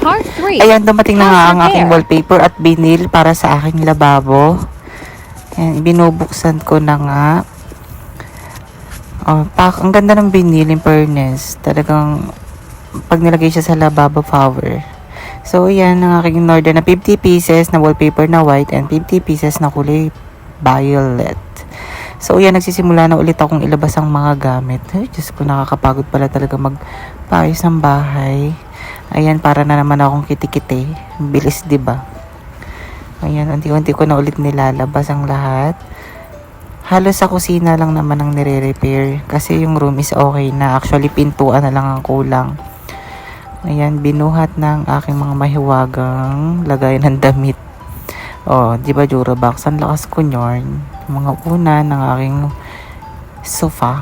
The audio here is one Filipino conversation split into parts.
Part 3. Ayan, dumating na nga ang House aking repair. wallpaper at vinyl para sa aking lababo. Ayan, binubuksan ko na nga. Oh, ang ganda ng vinyl in fairness. Talagang pag nilagay siya sa lababo, power. So, ayan ang aking in-order na 50 pieces na wallpaper na white and 50 pieces na kulay violet. So, ayan, nagsisimula na ulit akong ilabas ang mga gamit. Ay, Diyos ko, nakakapagod pala talaga magpaayos ng bahay. Ayan, para na naman akong kitikite. Bilis, diba? Ayan, unti-unti ko na ulit nilalabas ang lahat. Halos sa kusina lang naman ang nire-repair. Kasi yung room is okay na. Actually, pintuan na lang ang kulang. Ayan, binuhat ng aking mga mahiwagang lagay ng damit. Oh, di ba Durabox? Ang lakas ko nyorn. Mga una ng aking sofa.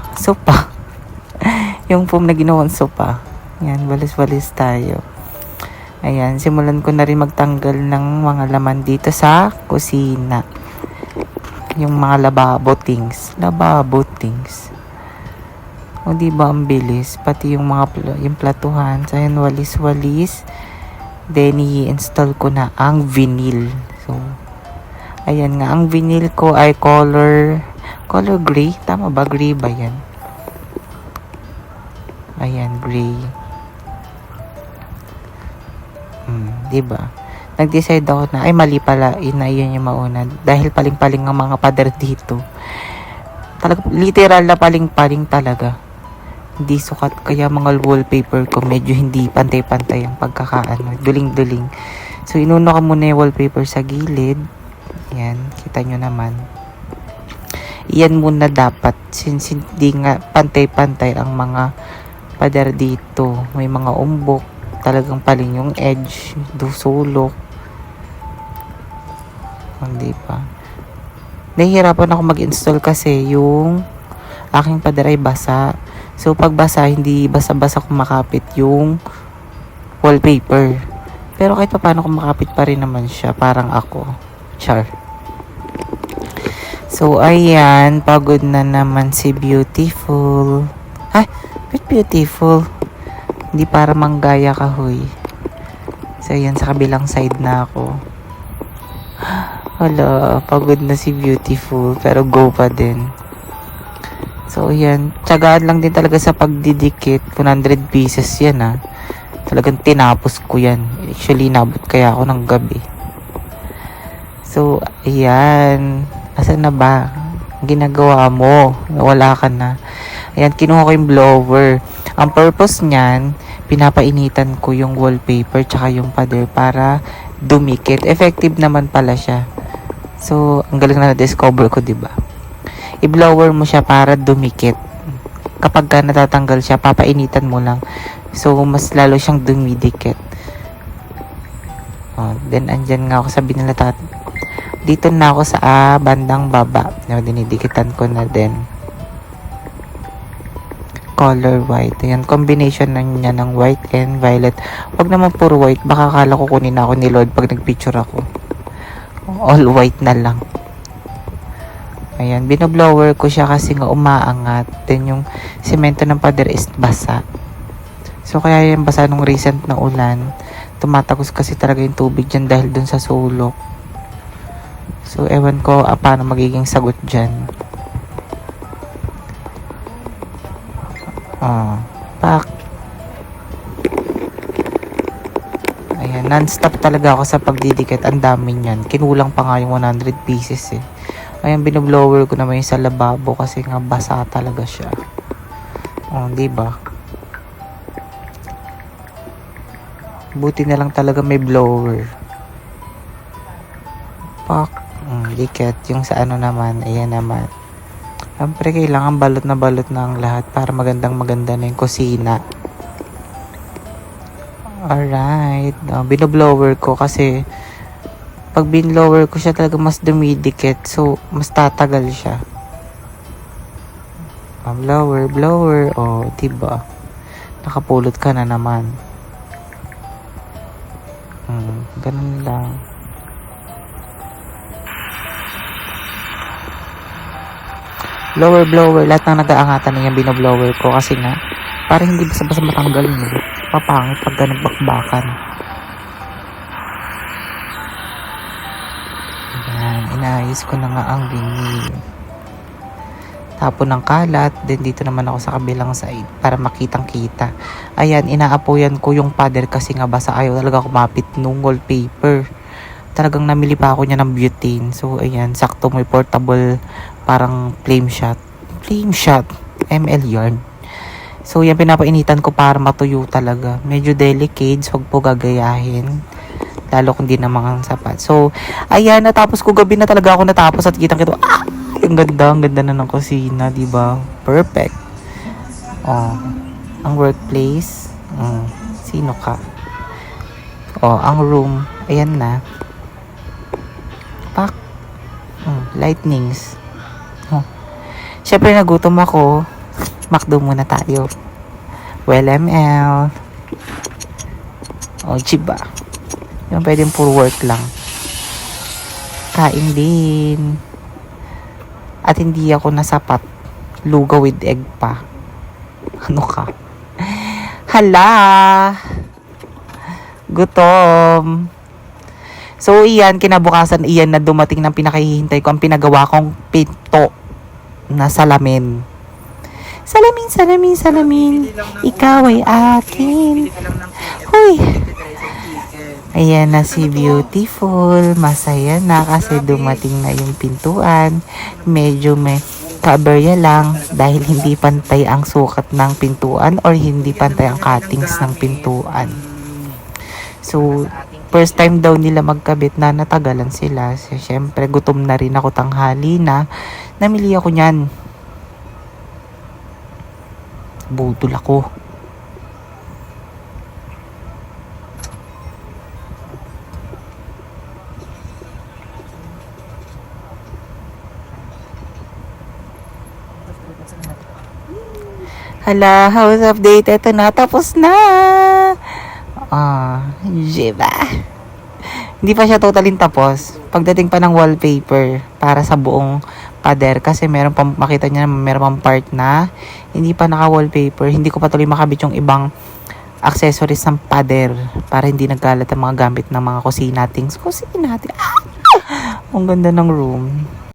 Yung foam na ginawang sofa. Ayan, walis-walis tayo. Ayan, simulan ko na rin magtanggal ng mga laman dito sa kusina. Yung mga lababo things. O, diba ang bilis? Pati yung mga yung platuhan. So, ayan, walis-walis. Then, i-install ko na ang vinyl. So, ayan nga. Ang vinyl ko ay color gray. Tama ba? Gray ba yan? Ayan, gray. Diba? Nag-decide ako na, ay mali pala. Yun yung mauna. Dahil paling-paling ang mga pader dito. Talaga, literal na paling-paling talaga. Hindi sukat, kaya mga wallpaper ko medyo hindi pantay-pantay ang pagkakaano, duling-duling. So, inuno ko muna yung wallpaper sa gilid. Yan, kita nyo naman. Iyan muna dapat, since hindi nga pantay-pantay ang mga pader dito. May mga umbok, talagang paling yung edge, sulok. Hindi pa. Nahihirapan ako mag-install kasi yung aking pader ay basa. So, pag basa, hindi basa-basa kumakapit yung wallpaper. Pero kahit pa paano kumakapit pa rin naman siya. Parang ako. Char. So, ayan. Pagod na naman si Beautiful. Ay, ba't Beautiful? Hindi para manggaya kahoy. So, ayan. Sa kabilang side na ako. Hala, pagod na si Beautiful. Pero go pa din. So, yan. Tsagaan lang din talaga sa pagdidikit. 100 pieces yan, Talagang tinapos ko yan. Actually, nabot kaya ako ng gabi. So, ayan. Asan na ba? Ginagawa mo. Wala ka na. Ayan, kinuha ko yung blower. Ang purpose niyan, pinapainitan ko yung wallpaper tsaka yung pader para dumikit. Effective naman pala siya. So, ang galing na na-discover ko, diba? I-blower mo siya para dumikit. Kapag ka natatanggal siya, papainitan mo lang. So, mas lalo siyang dumidikit. Oh, then, andyan nga ako, sabi nila dito na ako sa bandang baba. Dinidikitan ko na din. Color white. Ayan, combination na niya ng white and violet. Huwag naman puro white. Baka kala ko kunin ako ni Lord pag nagpicture ako. All white na lang. Ayan, binoblower ko siya kasi nga umaangat. Then yung semento ng pader is basa. So kaya yung basa nung recent na ulan, tumatagos kasi talaga yung tubig dyan dahil dun sa sulok. So ewan ko paano magiging sagot dyan. Pak. Ayan, non-stop talaga ako sa pagdidikit. Ang dami niyan. Kinulang pa nga yung 100 pieces Ayan, binoblower ko naman yung sa lababo kasi nga basa talaga siya. Diba? Buti na lang talaga may blower. Pak. Dikit. Yung sa ano naman, ayan naman. Siyempre, kailangan balot na ang lahat para maganda na yung kusina. Alright. Binoblower ko kasi pag binlower ko siya talaga mas dumidikit. So, mas tatagal siya. Blower. Diba? Nakapulot ka na naman. Ganun lang. Blower. Lahat ng nag-aangatan na yung binoblower ko kasi nga, para hindi basta-basta matanggal mo. Papangit pag ganun bakbakan. Ayan, inaayos ko na nga ang vinyl. Tapon ng kalat, then dito naman ako sa kabilang side para makitang-kita. Ayan, inaapoyan ko yung pader kasi nga basa, ayaw talaga kumapit nung wallpaper. Talagang namili pa ako niya ng butane. So, ayan, sakto may portable parang flame shot. Flame shot, ML yarn. So, yan pinapainitan ko para matuyo talaga. Medyo delicate, wag po gagayahin. Lalo kung di naman sapat. So, ayan, natapos ko gabi na talaga ako natapos at kitang-kita. Ang ganda na ng kusina, di ba? Perfect. Oh, ang workplace. Sino ka? Oh, ang room. Ayan na. Pak. Lightnings. Oh. Syempre nagutom ako. McDo muna tayo. Well, ML. Oh, chiba. Yung pwedeng puro work lang. Kain din. At hindi ako nasapat. Lugaw with egg pa. Ano ka? Hala! Gutom. So, iyan, kinabukasan, iyan na dumating ng pinakahihintay ko. Ang pinagawa kong pinto na salamin. Salamin. Ikaw ay akin. Huy! Ayan na si Beautiful. Masaya na kasi dumating na yung pintuan. Medyo may kaberya lang dahil hindi pantay ang sukat ng pintuan or hindi pantay ang cuttings ng pintuan. So, first time daw nila magkabit na natagalan sila. So, syempre, gutom na rin ako tanghali na. Namili ako niyan. Budol ako. Hala, house update. Ito na, tapos na. Diba? Hindi pa siya totally tapos. Pagdating pa ng wallpaper para sa buong pader. Kasi meron pa, makita niya, meron pang part na hindi pa naka-wallpaper. Hindi ko pa tuloy makabit yung ibang accessories ng pader para hindi nagkalat ang mga gamit ng mga kusina things. Kusina natin. Ang ganda ng room.